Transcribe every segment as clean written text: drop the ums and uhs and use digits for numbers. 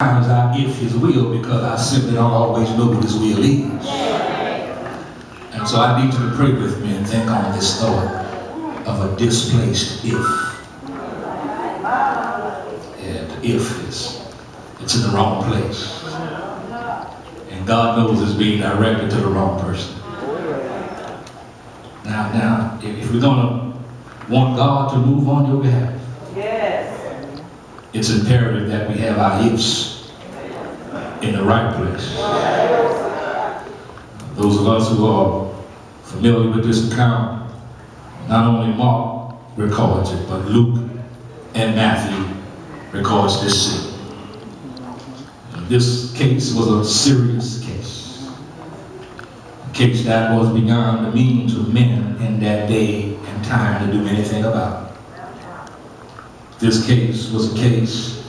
Sometimes I if his will because I simply don't always know what his will is. And so I need you to pray with me and think on this thought of a displaced if. And if it's in the wrong place. And God knows it's being directed to the wrong person. Now, if we're going to want God to move on your behalf, it's imperative that we have our ifs in the right place. Those of us who are familiar with this account, not only Mark records it, but Luke and Matthew records this scene. This case was a serious case. A case that was beyond the means of men in that day and time to do anything about it. This case was a case,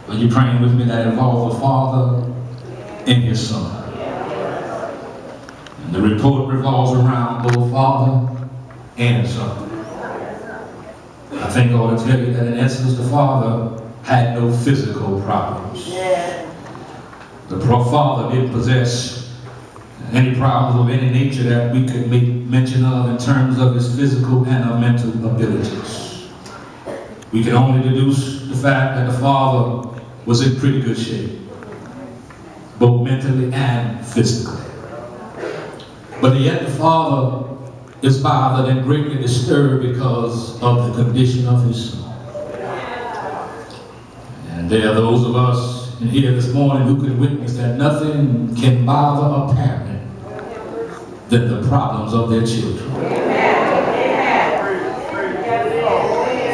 are you praying with me, that involved a father and his son. And the report revolves around both father and son. I think I ought to tell you that in essence the father had no physical problems. The father didn't possess any problems of any nature that we could make mention of in terms of his physical and mental abilities. We can only deduce the fact that the father was in pretty good shape, both mentally and physically. But yet the father is bothered and greatly disturbed because of the condition of his son. And there are those of us in here this morning who can witness that nothing can bother a parent than the problems of their children.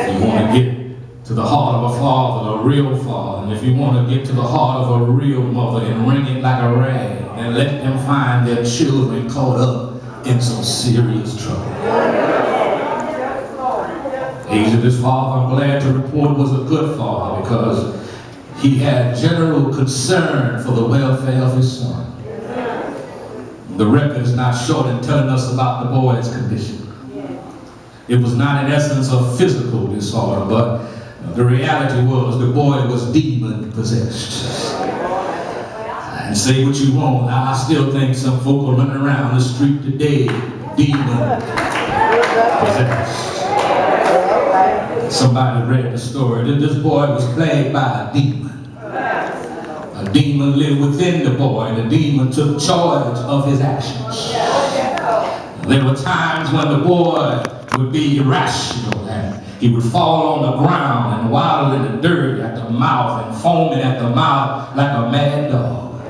If you want to get to the heart of a father, a real father, and if you want to get to the heart of a real mother and wring it like a rag and let them find their children caught up in some serious trouble. This father, I'm glad to report, was a good father because he had general concern for the welfare of his son. The record is not short in telling us about the boy's condition. It was not in essence a physical disorder, but the reality was the boy was demon possessed. And say what you want, I still think some folk are running around the street today demon possessed. Somebody read the story that this boy was plagued by a demon. A demon lived within the boy, and the demon took charge of his actions. There were times when the boy would be irrational and he would fall on the ground and waddle in the dirt at the mouth and foaming at the mouth like a mad dog.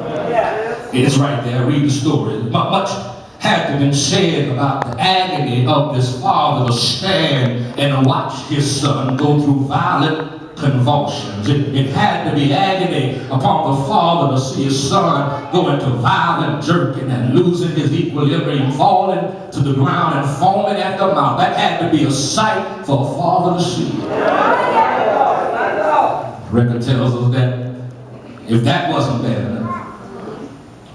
It's right there, read the story. Much had to been said about the agony of this father to stand and watch his son go through violent convulsions. It had to be agony upon the father to see his son go into violent jerking and losing his equilibrium, falling to the ground and foaming at the mouth. That had to be a sight for a father to see. The record tells us that if that wasn't bad enough,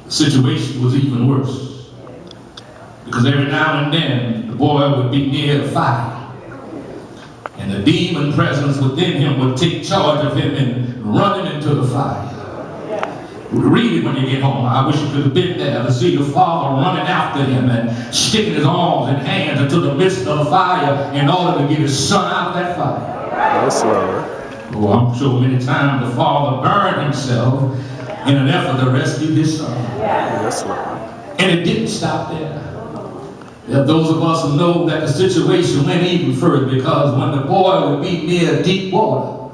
the situation was even worse. Because every now and then the boy would be near a fire. And the demon presence within him would take charge of him and run him into the fire. Read it when you get home. I wish you could have been there to see the father running after him and sticking his arms and hands into the midst of the fire in order to get his son out of that fire. Yes, Lord. Oh, I'm sure many times the father burned himself in an effort to rescue his son. Yes, Lord. And it didn't stop there. There are those of us who know that the situation went even further, because when the boy would be near deep water,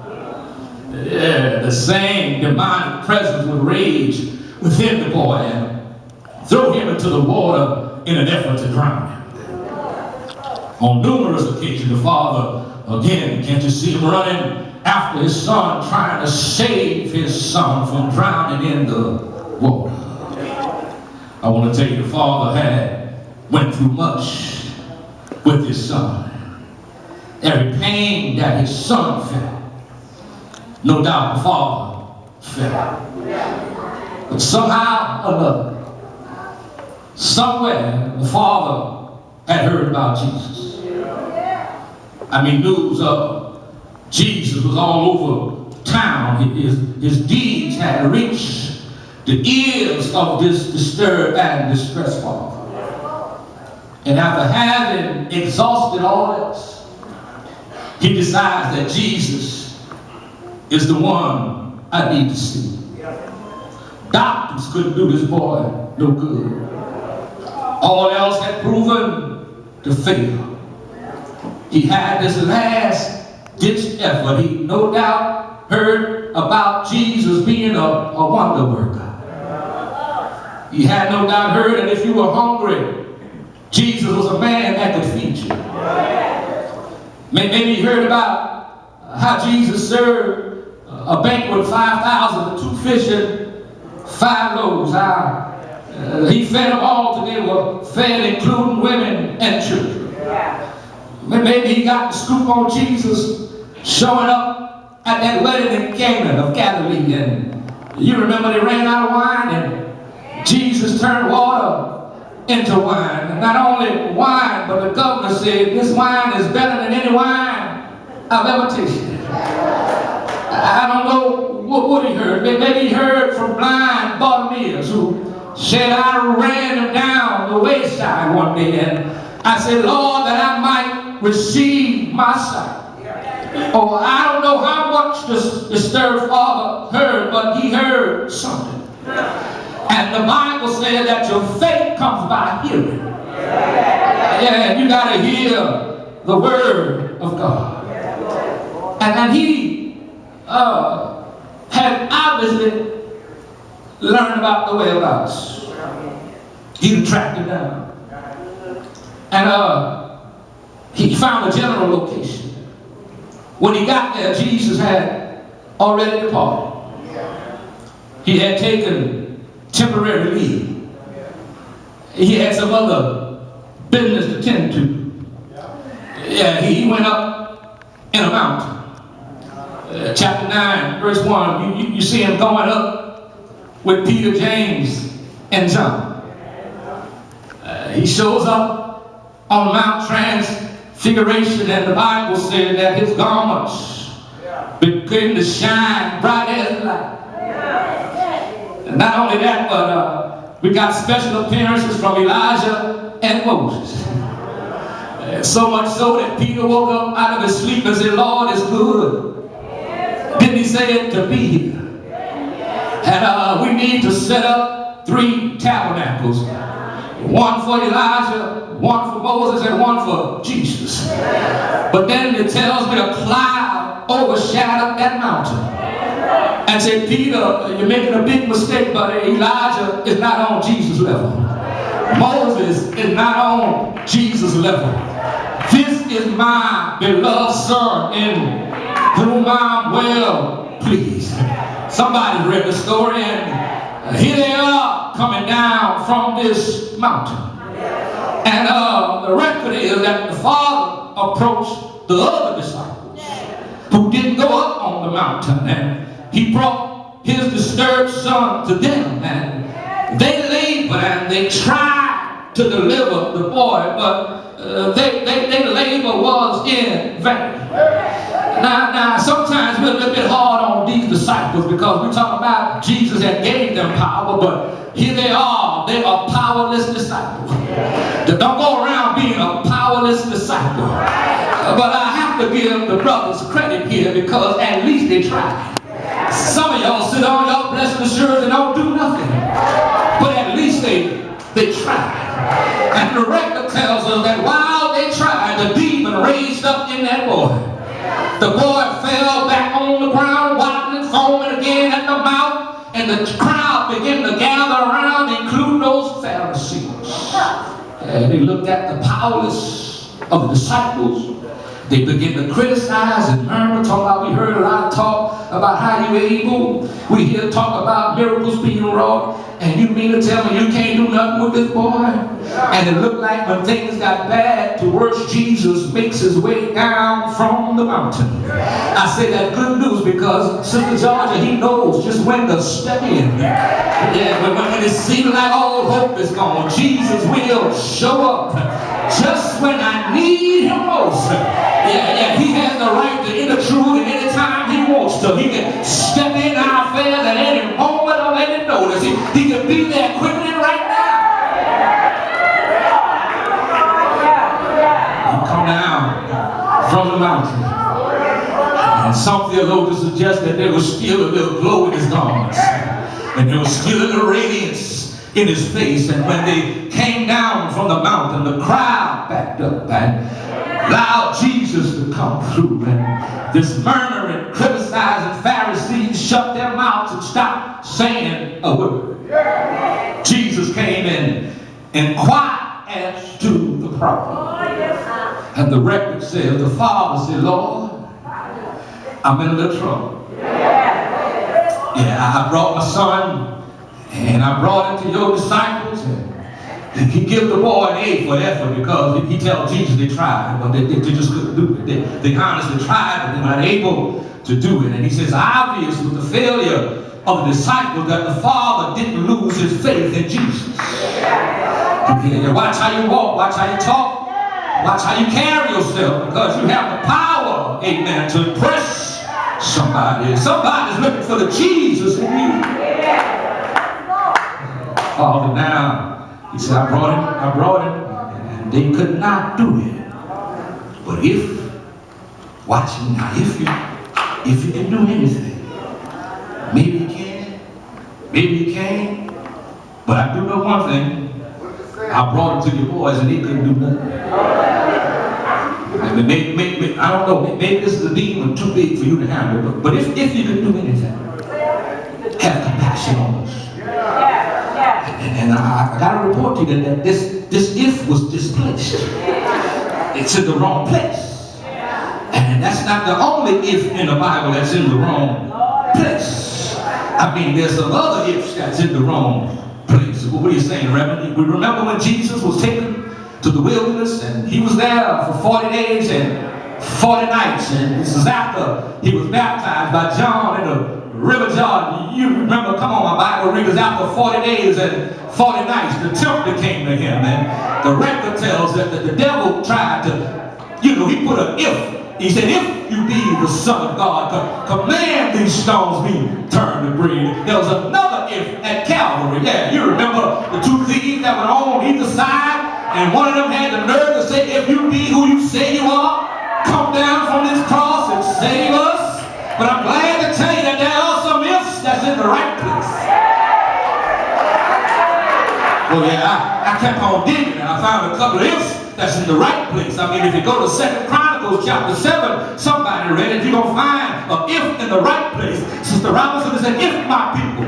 the same demonic presence would rage within the boy and throw him into the water in an effort to drown him. On numerous occasions, the father, again, can't you see him running after his son, trying to save his son from drowning in the water. I want to tell you, the father went through much with his son. Every pain that his son felt, no doubt the father felt. But somehow or another, somewhere, the father had heard about Jesus. I mean, news of Jesus was all over town. His deeds needs had reached the ears of this disturbed and distressed father. And after having exhausted all else, he decides that Jesus is the one I need to see. Doctors couldn't do this boy no good. All else had proven to fail. He had this last-ditch effort. He no doubt heard about Jesus being a wonder worker. He had no doubt heard that if you were hungry, Jesus was a man that could feed you. Maybe he heard about how Jesus served a banquet with 5,000 with 2 fish and 5 loaves. He fed them all till they were fed, including women and children. Maybe he got the scoop on Jesus showing up at that wedding in Cana of Galilee. And you remember they ran out of wine and Jesus turned water into wine. And not only wine, but the governor said, this wine is better than any wine I've ever tasted. I don't know what he heard. Maybe he heard from blind Bartimaeus who said, I ran him down the wayside one day and I said, Lord, that I might receive my sight. Oh, I don't know how much the disturbed father heard, but he heard something. And the Bible said that your faith comes by hearing. Yeah, you got to hear the word of God. And he had obviously learned about the whereabouts. He tracked it down. And he found a general location. When he got there, Jesus had already departed. He had taken temporary leave. He had some other business to tend to. Yeah, he went up in a mountain. Chapter 9, verse 1, you see him going up with Peter, James, and John. He shows up on Mount Transfiguration, and the Bible said that his garments began to shine bright as the light. And not only that, but we got special appearances from Elijah and Moses. So much so that Peter woke up out of his sleep and said, Lord, it's good. Didn't he say it to be here? And we need to set up 3 tabernacles. One for Elijah, one for Moses, and one for Jesus. But then it tells me a cloud overshadowed that mountain. And said, Peter, you're making a big mistake, but Elijah is not on Jesus' level. Moses is not on Jesus' level. This is my beloved son in whom I'm well pleased. Somebody read the story, and here they are coming down from this mountain. And the record is that the Father approached the other disciples who didn't go up on the mountain, and he brought his disturbed son to them, and they labored and they tried to deliver the boy, but their labor was in vain. Now, sometimes we're a little bit hard on these disciples because we talk about Jesus that gave them power, but here they are powerless disciples. They don't go around being a powerless disciple. But I have to give the brothers credit here because at least they tried. Some of y'all sit on y'all blessed assurance and don't do nothing. But at least they tried. And the record tells us that while they tried, the demon raised up in that boy. The boy fell back on the ground, wobbling, foaming again at the mouth, and the crowd began to gather around, including those Pharisees. And they looked at the powerless of the disciples. They began to criticize and murmur, talk about, we heard a lot of talk about how you're able. We hear talk about miracles being wrought. And you mean to tell me you can't do nothing with this boy? And it looked like when things got bad, to worse, Jesus makes his way down from the mountain. I say that good news because Sister Georgia, he knows just when to step in. Yeah, but when it seems like all hope is gone, Jesus will show up just when I need him most. Yeah, he has the right to intrude at any time he wants to. He can step in our affairs at any moment or any notice. He can be there quickly right now. He come down from the mountain. And some theologians suggest that there was still a little glow in his garments. And there was still a little radiance in his face. And when they came down from the mountain, the crowd backed up and allowed Jesus to come through. And this murmuring, criticizing Pharisees shut their mouths and stopped saying a word. Jesus came in and quiet as to the problem. And the record says, the Father said, Lord, I'm in a little trouble. Yeah, I brought my son, and I brought him to your disciples, and he gave the boy an A for effort because he tells Jesus they tried, but they just couldn't do it. They honestly tried, but they were not able to do it. And he says, obvious with the failure of the disciples that the Father didn't lose his faith in Jesus. Yeah, watch how you walk, watch how you talk, watch how you carry yourself, because you have the power, amen, to impress somebody. Somebody's looking for the Jesus in you. Father, now, he said, I brought him, and they could not do it. But if, watch me now, if you can do anything, maybe you can, maybe you can't, but I do know one thing. I brought him to your boys and they couldn't do nothing. Maybe, I don't know, maybe this is a demon too big for you to handle, but if you can do anything, have compassion on us. And I got to report to you that this if was displaced. It's in the wrong place. And that's not the only if in the Bible that's in the wrong place. I mean, there's some other ifs that's in the wrong place. What are you saying, Reverend? We remember when Jesus was taken to the wilderness, and he was there for 40 days and 40 nights, and this is after he was baptized by John in the River Jordan. You remember, come on, my Bible readers, after 40 days and 40 nights, the tempter came to him, and the record tells that the devil tried to, he put an if. He said, if you be the Son of God, command these stones be turned to bread. There was another if at Calvary. Yeah, you remember the two thieves that were on either side, and one of them had the nerve to say, if you be who you say you are, come down from this cross and save us. But I'm glad to tell you that there are some ifs that's in the right place. Well, yeah, I kept on digging, and I found a couple of ifs that's in the right place. I mean, if you go to 2 Chronicles chapter 7, somebody read it, you're going to find an if in the right place. Sister Robinson said, if my people,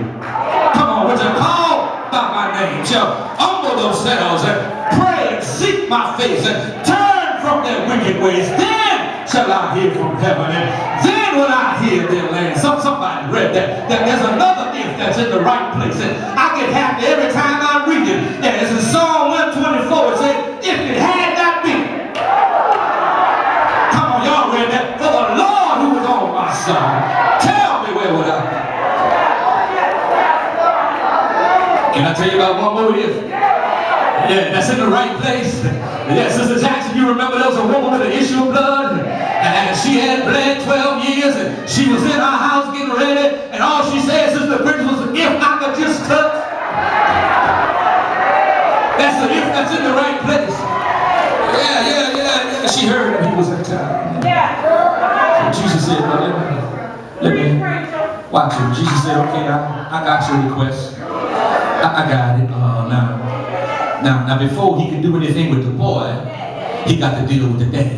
come on, which are called by my name, shall humble themselves and pray and seek my face and turn from their wicked ways, then shall I hear from heaven, and then will I hear their land. Somebody read that there's another if that's in the right place, and I get happy every time I read it. And it's in Psalm 124, it says, if it had not been, come on, y'all read that, for the Lord who was on my side, tell me where would I be? Can I tell you about one more if? Yeah, that's in the right place. Yeah, Sister Jackson, you remember there was a woman with an issue of blood, and she had bled 12 years, and she was in our house getting ready, and all she said, Sister Bridget, was, if I could just touch. That's the if that's in the right place. Yeah. She heard him, he was in town. So Jesus said, well, let me watch him. Jesus said, okay, I got your request. I got it. Now, before he could do anything with the boy, he got to deal with the dad.